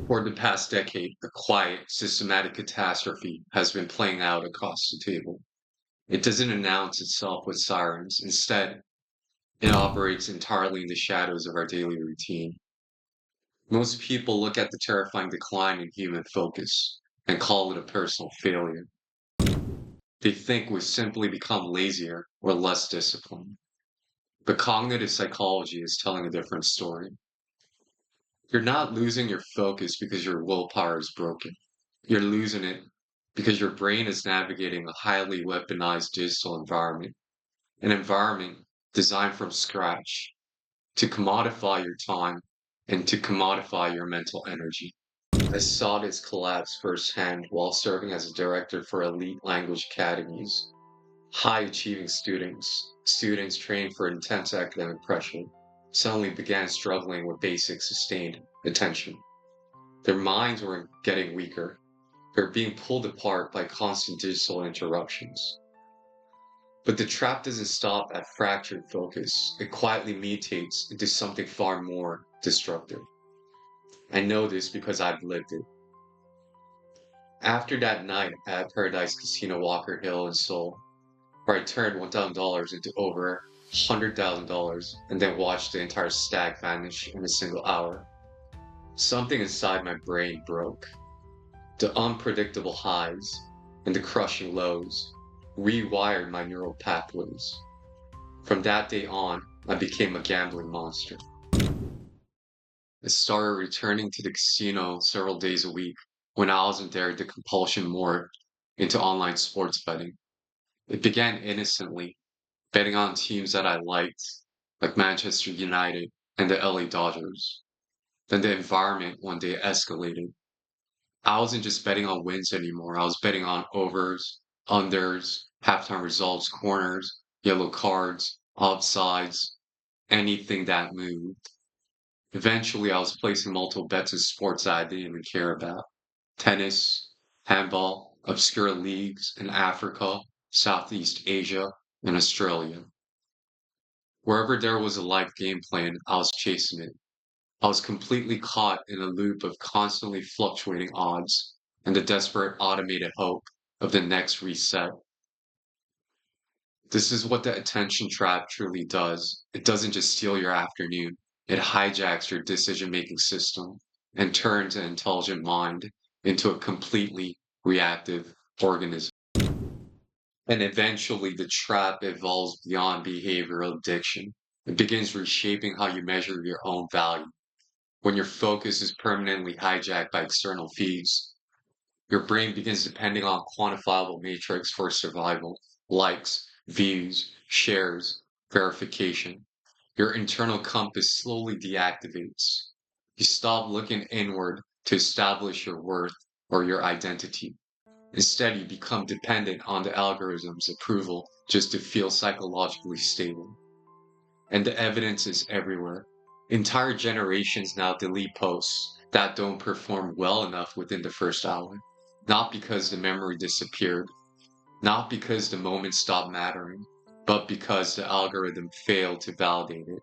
For the past decade, a quiet, systematic catastrophe has been playing out across the table. It doesn't announce itself with sirens. Instead, it operates entirely in the shadows of our daily routine. Most people look at the terrifying decline in human focus and call it a personal failure. They think we've simply become lazier or less disciplined. But cognitive psychology is telling a different story. You're not losing your focus because your willpower is broken. You're losing it because your brain is navigating a highly weaponized digital environment, an environment designed from scratch to commodify your time and to commodify your mental energy. I saw this collapse firsthand while serving as a director for elite language academies. High achieving students training for intense academic pressure, suddenly began struggling with basic sustained attention. Their minds were getting weaker. They're being pulled apart by constant digital interruptions. But the trap doesn't stop at fractured focus. It quietly mutates into something far more destructive. I know this because I've lived it. After that night at Paradise Casino Walker Hill in Seoul, where I turned $1,000 into over $100,000 and then watched the entire stack vanish in a single hour, something inside my brain broke. The unpredictable highs and the crushing lows rewired my neural pathways. From that day on, I became a gambling monster. I started returning to the casino several days a week. When I wasn't there, the compulsion morphed into online sports betting. It began innocently, betting on teams that I liked, like Manchester United and the LA Dodgers. Then the environment one day escalated. I wasn't just betting on wins anymore. I was betting on overs, unders, halftime results, corners, yellow cards, offsides, anything that moved. Eventually, I was placing multiple bets in sports that I didn't even care about. Tennis, handball, obscure leagues in Africa, Southeast Asia, and Australia. Wherever there was a live game plan, I was chasing it. I was completely caught in a loop of constantly fluctuating odds and the desperate automated hope of the next reset. This is what the attention trap truly does. It doesn't just steal your afternoon, it hijacks your decision making system and turns an intelligent mind into a completely reactive organism. And eventually, the trap evolves beyond behavioral addiction. It begins reshaping how you measure your own value. When your focus is permanently hijacked by external feeds, your brain begins depending on quantifiable metrics for survival, likes, views, shares, verification. Your internal compass slowly deactivates. You stop looking inward to establish your worth or your identity. Instead, you become dependent on the algorithm's approval just to feel psychologically stable. And the evidence is everywhere. Entire generations now delete posts that don't perform well enough within the first hour. Not because the memory disappeared, not because the moment stopped mattering, but because the algorithm failed to validate it.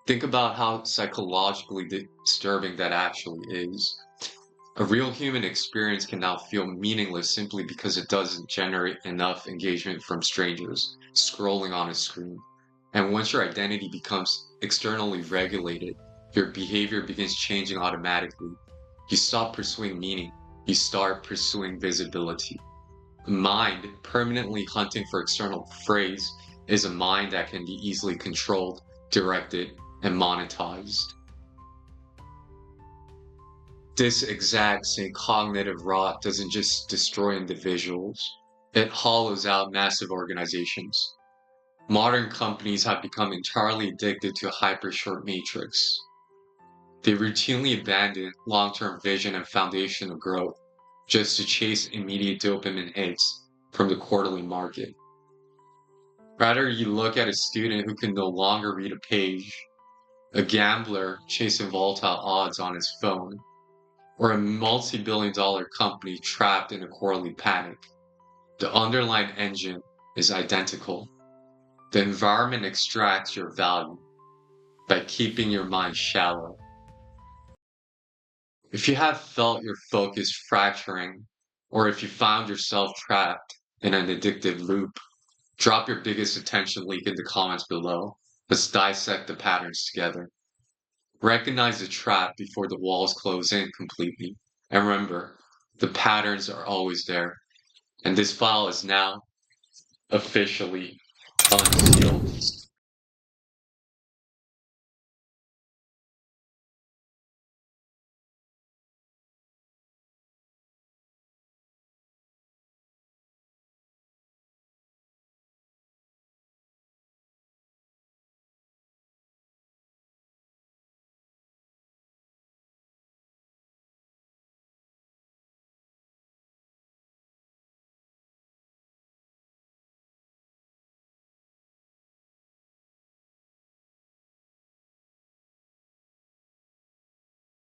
Think about how psychologically disturbing that actually is. A real human experience can now feel meaningless simply because it doesn't generate enough engagement from strangers scrolling on a screen. And once your identity becomes externally regulated, your behavior begins changing automatically. You stop pursuing meaning, you start pursuing visibility. A mind permanently hunting for external praise is a mind that can be easily controlled, directed, and monetized. This exact same cognitive rot doesn't just destroy individuals, it hollows out massive organizations. Modern companies have become entirely addicted to a hyper short matrix. They routinely abandon long term vision and foundational growth just to chase immediate dopamine hits from the quarterly market. Rather, you look at a student who can no longer read a page, a gambler chasing volatile odds on his phone, or a multi-billion-dollar company trapped in a quarterly panic. The underlying engine is identical. The environment extracts your value by keeping your mind shallow. If you have felt your focus fracturing, or if you found yourself trapped in an addictive loop, drop your biggest attention leak in the comments below. Let's dissect the patterns together. Recognize the trap before the walls close in completely. And remember, the patterns are always there. And this file is now officially unsealed.